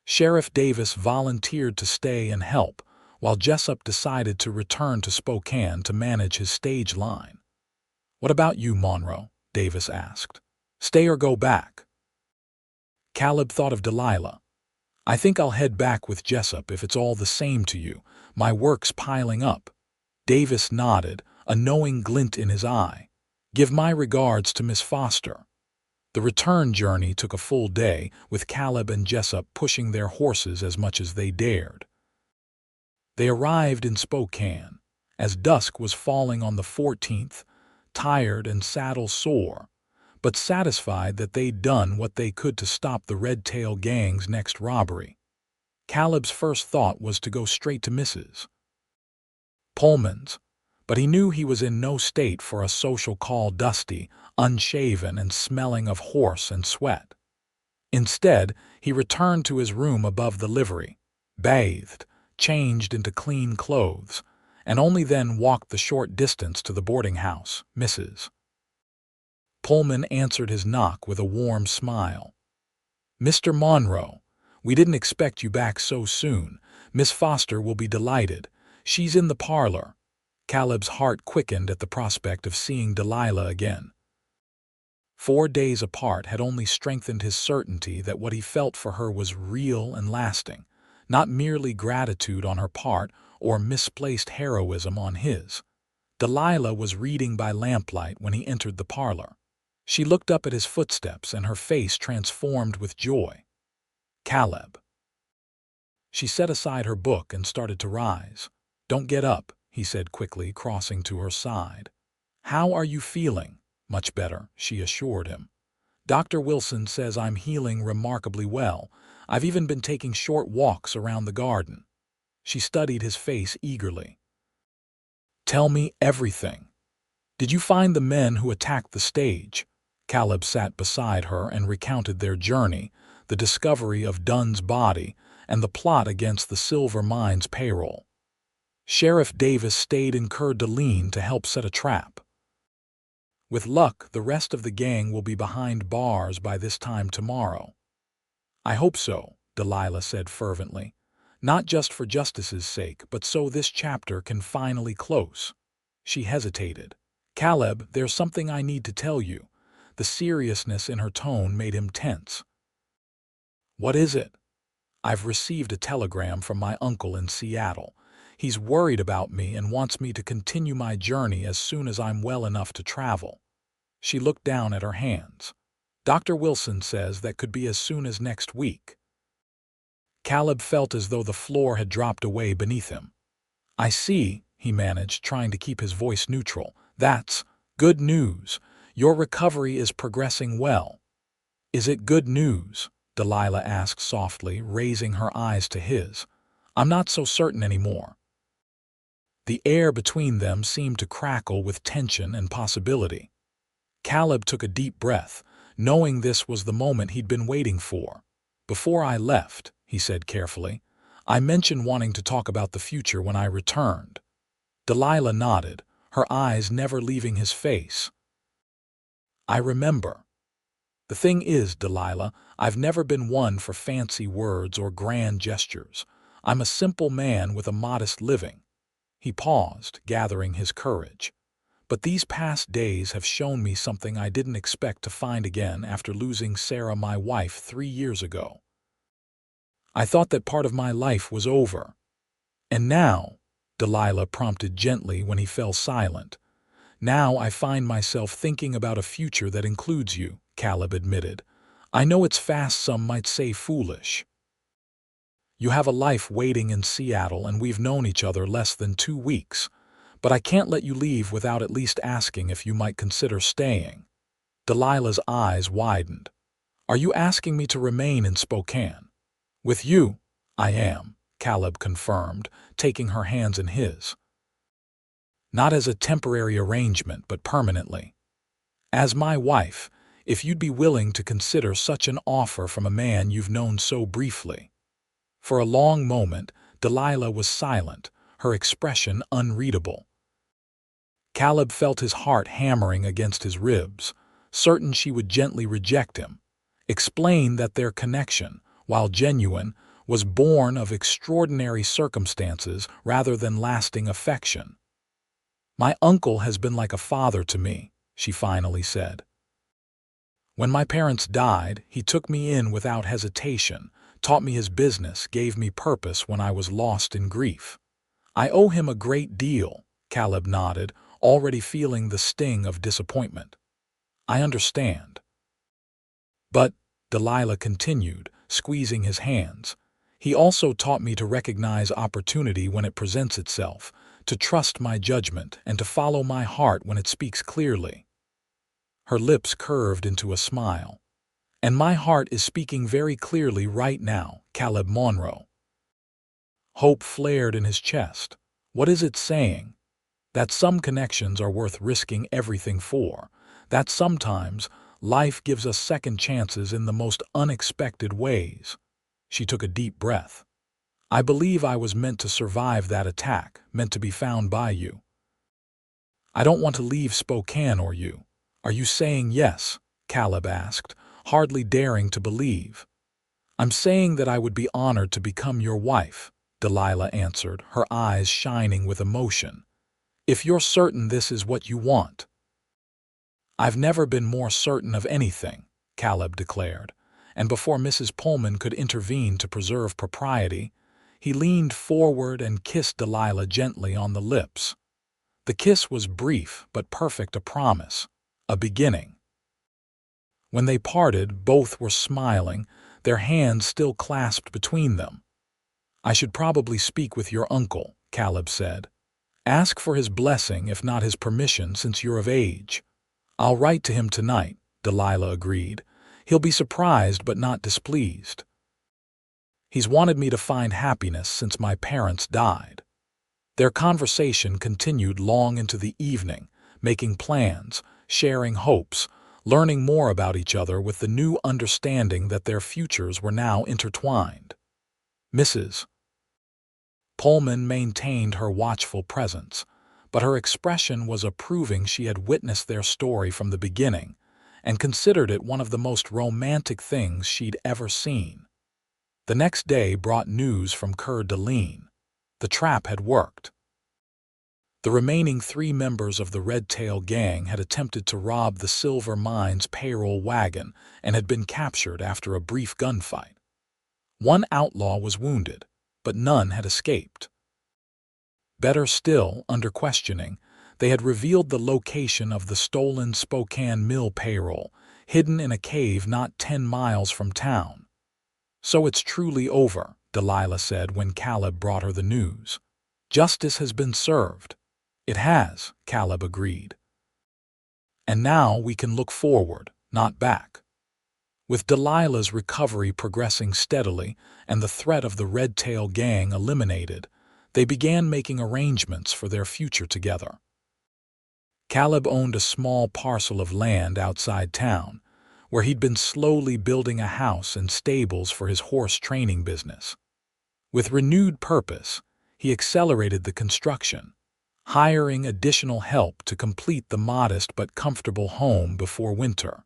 [SPEAKER 1] Sheriff Davis volunteered to stay and help, while Jessup decided to return to Spokane to manage his stage line. What about you, Monroe? Davis asked. Stay or go back? Caleb thought of Delilah. I think I'll head back with Jessup if it's all the same to you. My work's piling up. Davis nodded, a knowing glint in his eye. Give my regards to Miss Foster. The return journey took a full day, with Caleb and Jessup pushing their horses as much as they dared. They arrived in Spokane, as dusk was falling on the 14th, tired and saddle-sore, but satisfied that they'd done what they could to stop the Red Tail gang's next robbery. Caleb's first thought was to go straight to Mrs. Pullman's, but he knew he was in no state for a social call, dusty, unshaven, and smelling of horse and sweat. Instead, he returned to his room above the livery, bathed, changed into clean clothes, and only then walked the short distance to the boarding house. Mrs. Pullman answered his knock with a warm smile. Mr. Monroe, we didn't expect you back so soon. Miss Foster will be delighted. She's in the parlor. Caleb's heart quickened at the prospect of seeing Delilah again. 4 days apart had only strengthened his certainty that what he felt for her was real and lasting, not merely gratitude on her part or misplaced heroism on his. Delilah was reading by lamplight when he entered the parlor. She looked up at his footsteps, and her face transformed with joy. Caleb. She set aside her book and started to rise. Don't get up, he said quickly, crossing to her side. How are you feeling? Much better, she assured him. Dr. Wilson says I'm healing remarkably well. I've even been taking short walks around the garden. She studied his face eagerly. Tell me everything. Did you find the men who attacked the stage? Caleb sat beside her and recounted their journey, the discovery of Dunn's body, and the plot against the silver mine's payroll. Sheriff Davis stayed in Coeur d'Alene to help set a trap. With luck, the rest of the gang will be behind bars by this time tomorrow. I hope so, Delilah said fervently. Not just for justice's sake, but so this chapter can finally close. She hesitated. Caleb, there's something I need to tell you. The seriousness in her tone made him tense. What is it? I've received a telegram from my uncle in Seattle. He's worried about me and wants me to continue my journey as soon as I'm well enough to travel. She looked down at her hands. Dr. Wilson says that could be as soon as next week. Caleb felt as though the floor had dropped away beneath him. I see, he managed, trying to keep his voice neutral. That's good news. Your recovery is progressing well. "Is it good news?" Delilah asked softly, raising her eyes to his. "I'm not so certain anymore." The air between them seemed to crackle with tension and possibility. Caleb took a deep breath, knowing this was the moment he'd been waiting for. "Before I left," he said carefully, "I mentioned wanting to talk about the future when I returned." Delilah nodded, her eyes never leaving his face. "I remember. The thing is, Delilah, I've never been one for fancy words or grand gestures. I'm a simple man with a modest living." He paused, gathering his courage. "But these past days have shown me something I didn't expect to find again after losing Sarah, my wife, 3 years ago. I thought that part of my life was over. And now," Delilah prompted gently when he fell silent, "now I find myself thinking about a future that includes you," Caleb admitted. "I know it's fast, some might say foolish. You have a life waiting in Seattle and we've known each other less than 2 weeks. But I can't let you leave without at least asking if you might consider staying." Delilah's eyes widened. "Are you asking me to remain in Spokane?" "With you, I am," Caleb confirmed, taking her hands in his. "Not as a temporary arrangement, but permanently. As my wife, if you'd be willing to consider such an offer from a man you've known so briefly." For a long moment, Delilah was silent, her expression unreadable. Caleb felt his heart hammering against his ribs, certain she would gently reject him, explain that their connection, while genuine, was born of extraordinary circumstances rather than lasting affection. "My uncle has been like a father to me," she finally said. "When my parents died, he took me in without hesitation, taught me his business, gave me purpose when I was lost in grief. I owe him a great deal," Caleb nodded, already feeling the sting of disappointment. "I understand." "But," Delilah continued, squeezing his hands, "he also taught me to recognize opportunity when it presents itself, to trust my judgment, and to follow my heart when it speaks clearly." Her lips curved into a smile. "And my heart is speaking very clearly right now, Caleb Monroe." Hope flared in his chest. "What is it saying?" "That some connections are worth risking everything for. That sometimes life gives us second chances in the most unexpected ways." She took a deep breath. "I believe I was meant to survive that attack, meant to be found by you." "I don't want to leave Spokane or you." "Are you saying yes?" Caleb asked, hardly daring to believe. "I'm saying that I would be honored to become your wife," Delilah answered, her eyes shining with emotion. "If you're certain this is what you want." "I've never been more certain of anything," Caleb declared, and before Mrs. Pullman could intervene to preserve propriety, he leaned forward and kissed Delilah gently on the lips. The kiss was brief but perfect, a promise, a beginning. When they parted, both were smiling, their hands still clasped between them. "I should probably speak with your uncle," Caleb said. "Ask for his blessing, if not his permission, since you're of age." "I'll write to him tonight," Delilah agreed. "He'll be surprised but not displeased. He's wanted me to find happiness since my parents died." Their conversation continued long into the evening, making plans, sharing hopes, learning more about each other with the new understanding that their futures were now intertwined. Mrs. Pullman maintained her watchful presence, but her expression was approving. She had witnessed their story from the beginning and considered it one of the most romantic things she'd ever seen. The next day brought news from Coeur d'Alene. The trap had worked. The remaining 3 members of the Red Tail gang had attempted to rob the Silver Mines payroll wagon and had been captured after a brief gunfight. One outlaw was wounded, but none had escaped. Better still, under questioning, they had revealed the location of the stolen Spokane mill payroll, hidden in a cave not 10 miles from town. "So it's truly over," Delilah said when Caleb brought her the news. "Justice has been served." "It has," Caleb agreed. "And now we can look forward, not back." With Delilah's recovery progressing steadily and the threat of the Red Tail gang eliminated, they began making arrangements for their future together. Caleb owned a small parcel of land outside town, where he'd been slowly building a house and stables for his horse training business. With renewed purpose, he accelerated the construction, hiring additional help to complete the modest but comfortable home before winter.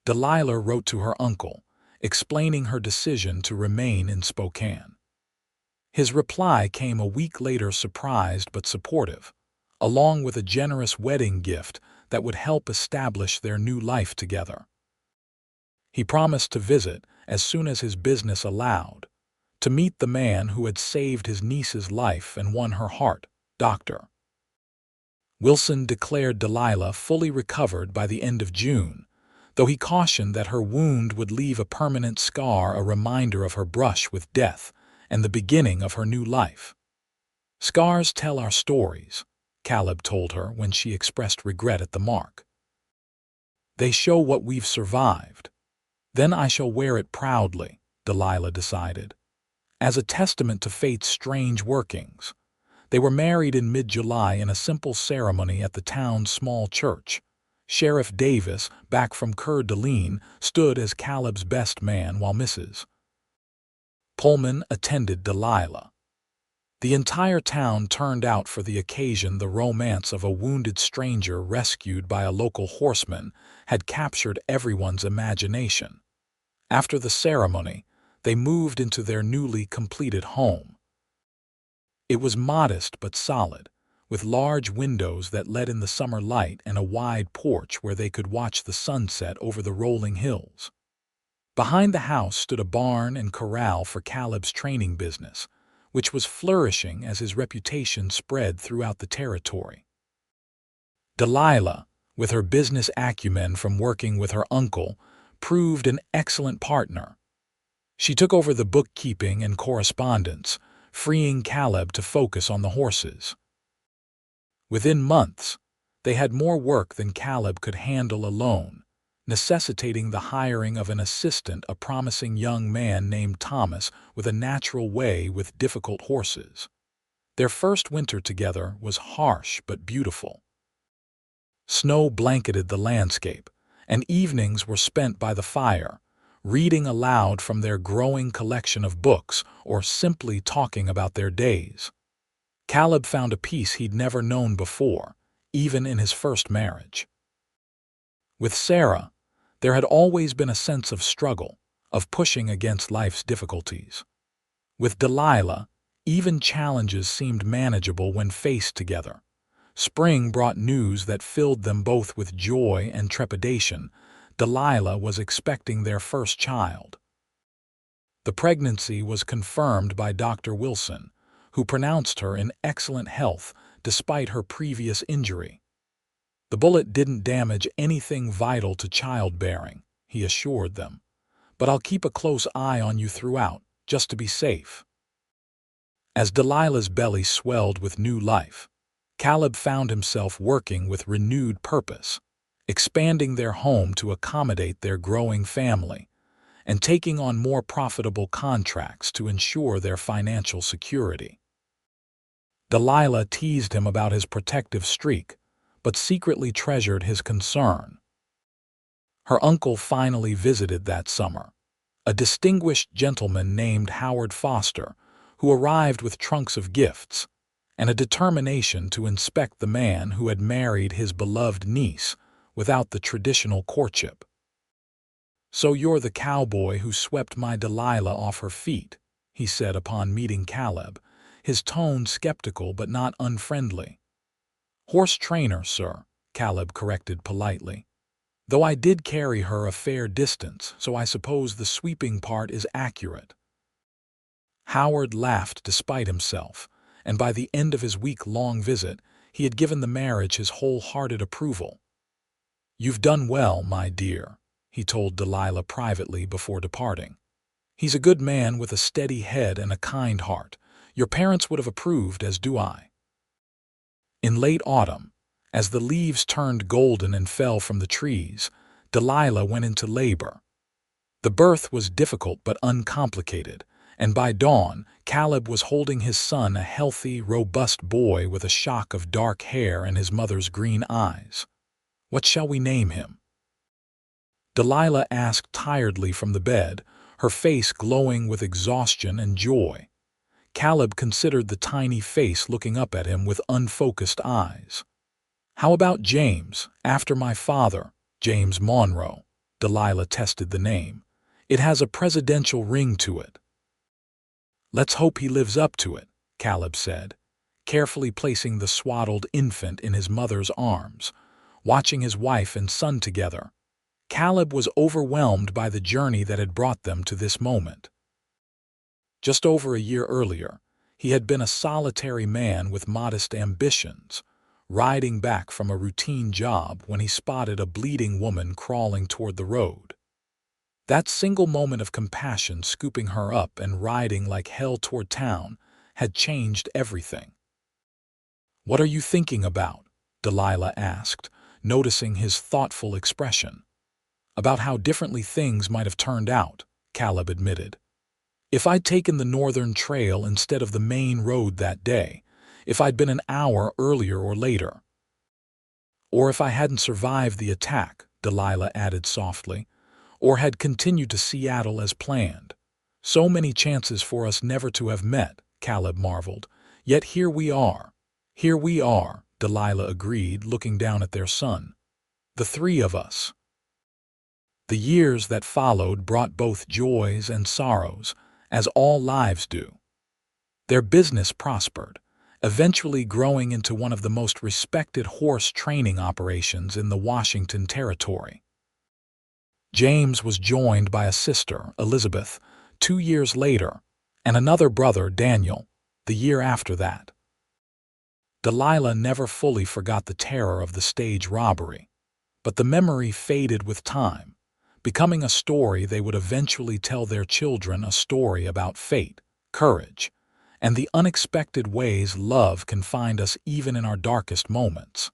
[SPEAKER 1] Delilah wrote to her uncle, explaining her decision to remain in Spokane. His reply came a week later, surprised but supportive, along with a generous wedding gift that would help establish their new life together. He promised to visit as soon as his business allowed, to meet the man who had saved his niece's life and won her heart, Dr. Wilson declared Delilah fully recovered by the end of June, though he cautioned that her wound would leave a permanent scar, a reminder of her brush with death and the beginning of her new life. "Scars tell our stories," Caleb told her when she expressed regret at the mark. "They show what we've survived. Then I shall wear it proudly," Delilah decided, as a testament to fate's strange workings. They were married in mid-July in a simple ceremony at the town's small church. Sheriff Davis, back from Coeur d'Alene, stood as Caleb's best man while Mrs. Pullman attended Delilah. The entire town turned out for the occasion. The romance of a wounded stranger rescued by a local horseman had captured everyone's imagination. After the ceremony, they moved into their newly completed home. It was modest but solid, with large windows that let in the summer light and a wide porch where they could watch the sunset over the rolling hills. Behind the house stood a barn and corral for Caleb's training business, which was flourishing as his reputation spread throughout the territory. Delilah, with her business acumen from working with her uncle, proved an excellent partner. She took over the bookkeeping and correspondence, freeing Caleb to focus on the horses. Within months, they had more work than Caleb could handle alone, necessitating the hiring of an assistant, a promising young man named Thomas with a natural way with difficult horses. Their first winter together was harsh but beautiful. Snow blanketed the landscape, and evenings were spent by the fire, reading aloud from their growing collection of books or simply talking about their days. Caleb found a peace he'd never known before, even in his first marriage. With Sarah, there had always been a sense of struggle, of pushing against life's difficulties. With Delilah, even challenges seemed manageable when faced together. Spring brought news that filled them both with joy and trepidation. Delilah was expecting their first child. The pregnancy was confirmed by Dr. Wilson, who pronounced her in excellent health despite her previous injury. "The bullet didn't damage anything vital to childbearing," he assured them, "but I'll keep a close eye on you throughout, just to be safe." As Delilah's belly swelled with new life, Caleb found himself working with renewed purpose, expanding their home to accommodate their growing family, and taking on more profitable contracts to ensure their financial security. Delilah teased him about his protective streak, but secretly treasured his concern. Her uncle finally visited that summer, a distinguished gentleman named Howard Foster, who arrived with trunks of gifts and a determination to inspect the man who had married his beloved niece without the traditional courtship. "So you're the cowboy who swept my Delilah off her feet," he said upon meeting Caleb, his tone skeptical but not unfriendly. "Horse trainer, sir," Caleb corrected politely. "Though I did carry her a fair distance, so I suppose the sweeping part is accurate." Howard laughed despite himself, and by the end of his week-long visit, he had given the marriage his wholehearted approval. "You've done well, my dear," he told Delilah privately before departing. "He's a good man with a steady head and a kind heart. Your parents would have approved, as do I." In late autumn, as the leaves turned golden and fell from the trees, Delilah went into labor. The birth was difficult but uncomplicated, and by dawn, Caleb was holding his son, a healthy, robust boy with a shock of dark hair and his mother's green eyes. "What shall we name him?" Delilah asked tiredly from the bed, her face glowing with exhaustion and joy. Caleb considered the tiny face looking up at him with unfocused eyes. "How about James, after my father, James Monroe?" Delilah tested the name. "It has a presidential ring to it." "Let's hope he lives up to it," Caleb said, carefully placing the swaddled infant in his mother's arms. Watching his wife and son together, Caleb was overwhelmed by the journey that had brought them to this moment. Just over a year earlier, he had been a solitary man with modest ambitions, riding back from a routine job when he spotted a bleeding woman crawling toward the road. That single moment of compassion, scooping her up and riding like hell toward town, had changed everything. "What are you thinking about?" Delilah asked, noticing his thoughtful expression. "About how differently things might have turned out," Caleb admitted. "If I'd taken the northern trail instead of the main road that day, if I'd been an hour earlier or later. Or if I hadn't survived the attack," Delilah added softly, "or had continued to Seattle as planned. So many chances for us never to have met," Caleb marveled. "Yet here we are." "Here we are," Delilah agreed, looking down at their son. "The three of us." The years that followed brought both joys and sorrows, as all lives do. Their business prospered, eventually growing into one of the most respected horse training operations in the Washington Territory. James was joined by a sister, Elizabeth, 2 years later, and another brother, Daniel, the year after that. Delilah never fully forgot the terror of the stage robbery, but the memory faded with time, becoming a story they would eventually tell their children, a story about fate, courage, and the unexpected ways love can find us even in our darkest moments.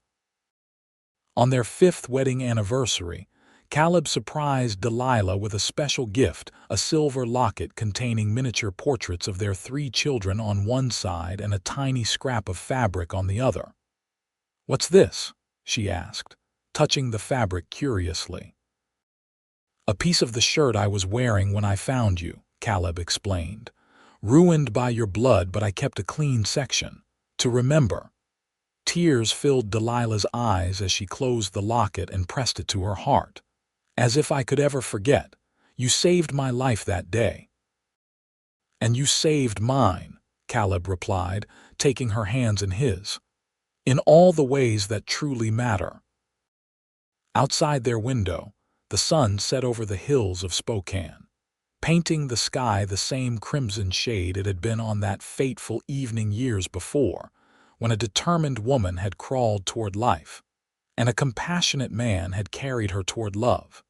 [SPEAKER 1] On their 5th wedding anniversary, Caleb surprised Delilah with a special gift, a silver locket containing miniature portraits of their 3 children on one side and a tiny scrap of fabric on the other. "What's this?" she asked, touching the fabric curiously. "A piece of the shirt I was wearing when I found you," Caleb explained. "Ruined by your blood, but I kept a clean section. To remember." Tears filled Delilah's eyes as she closed the locket and pressed it to her heart. "As if I could ever forget. You saved my life that day." "And you saved mine," Caleb replied, taking her hands in his. "In all the ways that truly matter." Outside their window, the sun set over the hills of Spokane, painting the sky the same crimson shade it had been on that fateful evening years before, when a determined woman had crawled toward life, and a compassionate man had carried her toward love.